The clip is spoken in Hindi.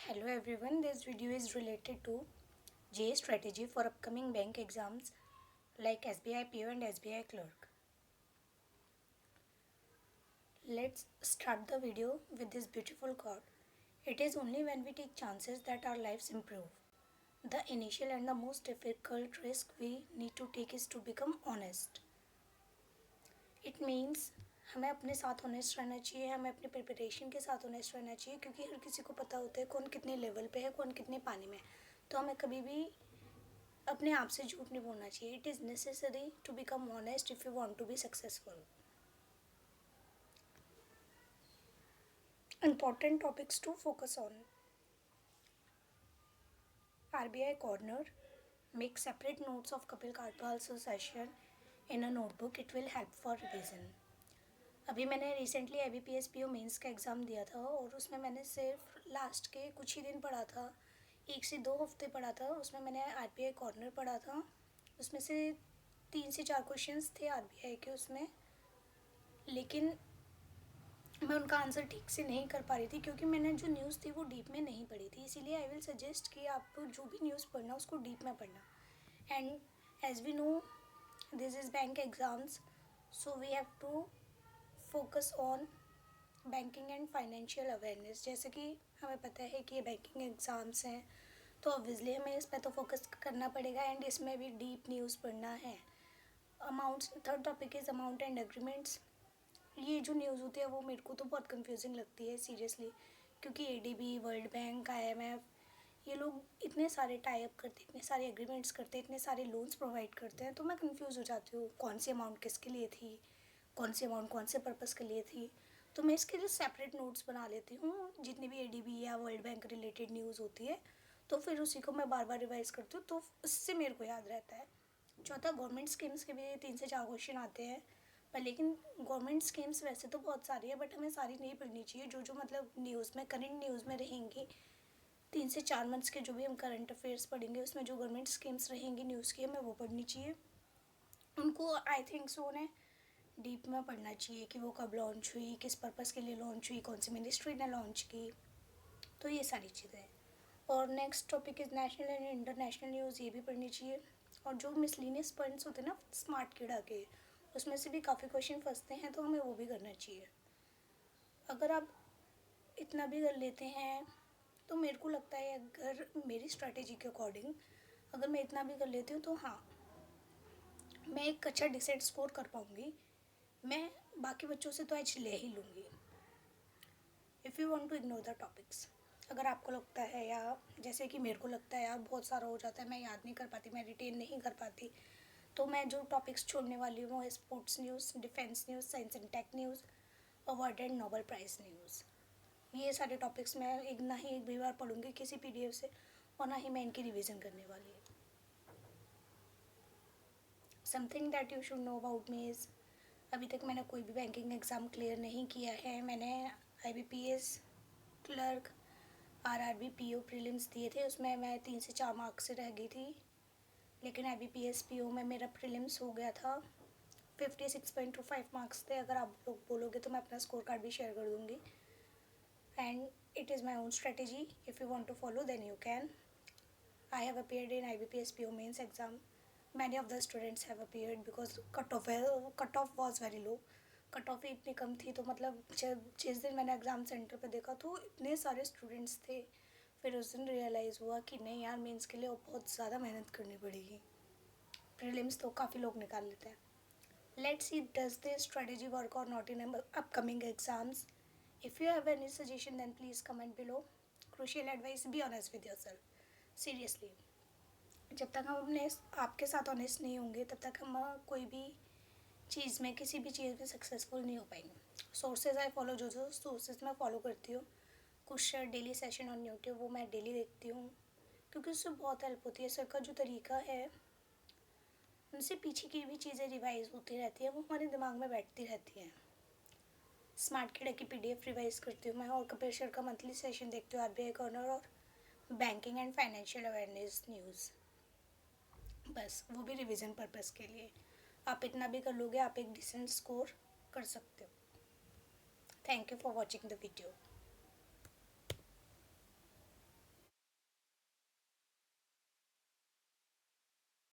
Hello everyone, this video is related to JA strategy for upcoming bank exams like SBI PO and SBI clerk. Let's start the video with this beautiful quote. It is only when we take chances that our lives improve. The initial and the most difficult risk we need to take is to become honest. It means हमें अपने साथ ऑनेस्ट रहना चाहिए, हमें अपने प्रिपरेशन के साथ ऑनेस्ट रहना चाहिए क्योंकि हर किसी को पता होता है कौन कितने लेवल पे है, कौन कितने पानी में है. तो हमें कभी भी अपने आप से झूठ नहीं बोलना चाहिए. It is necessary to become honest if you want to be successful. Important topics to focus on. RBI Corner. Make separate notes of Kapil Karpal's session in a notebook. It will help for revision. अभी मैंने रिसेंटली IBPS PO मेंस का एग्ज़ाम दिया था और उसमें मैंने सिर्फ लास्ट के कुछ ही दिन पढ़ा था, 1 से 2 हफ्ते पढ़ा था. उसमें मैंने RBI कॉर्नर पढ़ा था. उसमें से 3 से 4 क्वेश्चंस थे RBI के उसमें, लेकिन मैं उनका आंसर ठीक से नहीं कर पा रही थी क्योंकि मैंने जो न्यूज़ थी वो डीप में नहीं पढ़ी थी. इसीलिए आई विल सजेस्ट कि आप जो भी न्यूज़ पढ़ना उसको डीप में पढ़ना. And as we know this is bank exams, so we have to focus on banking and financial awareness. जैसे कि हमें पता है कि ये बैंकिंग एग्ज़ाम्स हैं तो ऑब्वियसली हमें इस पर तो फोकस करना पड़ेगा एंड इसमें भी डीप न्यूज़ पढ़ना है. Amounts, third topic is amount and agreements. ये जो न्यूज़ होती है वो मेरे को तो बहुत कंफ्यूजिंग लगती है सीरियसली, क्योंकि ADB, वर्ल्ड बैंक, IMF, ये लोग इतने सारे टाई अप करते, इतने सारे एग्रीमेंट्स करते, इतने सारे लोन्स प्रोवाइड करते हैं, तो मैं कंफ्यूज हो जाती हूँ कौन सी अमाउंट किसके लिए थी, कौन सी अमाउंट कौन से पर्पज़ के लिए थी. तो मैं इसके लिए सेपरेट नोट्स बना लेती हूँ. जितनी भी ADB या वर्ल्ड बैंक रिलेटेड न्यूज़ होती है तो फिर उसी को मैं बार बार रिवाइज़ करती हूँ, तो उससे मेरे को याद रहता है. चौथा, गवर्नमेंट स्कीम्स के भी 3 से 4 क्वेश्चन आते हैं पर, लेकिन गवर्नमेंट स्कीम्स वैसे तो बहुत सारी है बट हमें सारी नहीं पढ़नी चाहिए. जो मतलब न्यूज़ में, करंट न्यूज़ में रहेंगी, 3 से 4 मंथ्स के जो भी हम करंट अफेयर्स पढ़ेंगे उसमें जो गवर्नमेंट स्कीम्स रहेंगी न्यूज़ की, हमें वो पढ़नी चाहिए. उनको आई थिंक सो उन्हें डीप में पढ़ना चाहिए कि वो कब लॉन्च हुई, किस पर्पज़ के लिए लॉन्च हुई, कौन सी मिनिस्ट्री ने लॉन्च की. तो ये सारी चीज़ें. और next topic is national and international news. ये भी पढ़नी चाहिए. और जो मिसलिनियस पॉइंट्स होते हैं ना स्मार्ट किडा के, उसमें से भी काफ़ी क्वेश्चन फंसते हैं तो हमें वो भी करना चाहिए. अगर आप इतना भी कर लेते हैं तो मेरे को लगता है, अगर मेरी स्ट्रैटेजी के अकॉर्डिंग अगर मैं इतना भी कर लेती हूँ तो हाँ, मैं एक अच्छा डिसेंट स्कोर कर पाऊँगी. मैं बाकी बच्चों से तो एज ले ही लूँगी. If you want to ignore the topics. अगर आपको लगता है, या जैसे कि मेरे को लगता है यार बहुत सारा हो जाता है, मैं याद नहीं कर पाती, मैं रिटेन नहीं कर पाती, तो मैं जो टॉपिक्स छोड़ने वाली हूँ वो है sports news, defence news, science and tech news, award and Nobel prize news. ये सारे टॉपिक्स मैं एक ना ही एक भी बार पढ़ूँगी किसी PDF से, और ना ही मैं इनकी रिवीजन करने वाली हूँ. Something that you should know about me is, अभी तक मैंने कोई भी बैंकिंग एग्ज़ाम क्लियर नहीं किया है. मैंने IBPS clerk, RRB PO prelims दिए थे, उसमें मैं 3 से 4 मार्क्स से रह गई थी. लेकिन IBPS PO में मेरा प्रीलिम्स हो गया था, 56.25 मार्क्स थे. अगर आप लोग बोलोगे तो मैं अपना स्कोर कार्ड भी शेयर कर दूँगी. And it is my own strategy. If you want to follow then you can. I have appeared in IBPS PO mains exam. Many of the students have appeared because cutoff was very low. Cut off ही इतनी कम थी, तो मतलब जब जिस दिन मैंने एग्ज़ाम सेंटर पे देखा तो इतने सारे स्टूडेंट्स थे. फिर उस दिन रियलाइज़ हुआ कि नहीं यार, मेंस के लिए बहुत ज़्यादा मेहनत करनी पड़ेगी. प्रीलिम्स तो काफ़ी लोग निकाल लेते हैं. Let's see does this strategy work or not in upcoming exams. If you have any suggestion then please comment below. Crucial advice, be honest with yourself. Seriously, जब तक हम अपने आपके साथ ऑनेस्ट नहीं होंगे तब तक हम कोई भी चीज़ में, किसी भी चीज़ में सक्सेसफुल नहीं हो पाएंगे. सोर्सेज आई फॉलो, जो सोर्सेज मैं फॉलो करती हूँ, कुछ डेली सेशन ऑन यूट्यूब वो मैं डेली देखती हूँ क्योंकि उससे बहुत हेल्प होती है. सर का जो तरीका है उनसे पीछे की भी चीज़ें रिवाइज़ होती रहती है, वो हमारे दिमाग में बैठती रहती हैं. स्मार्ट किडा की PDF रिवाइज़ करती हूँ मैं, और कपिल सर का मंथली सेशन देखती हूँ, RBI कॉर्नर और banking and financial awareness news. बस वो भी रिवीजन पर्पज़ के लिए. आप इतना भी कर लोगे, आप एक डिसेंट स्कोर कर सकते हो. Thank you for watching the video.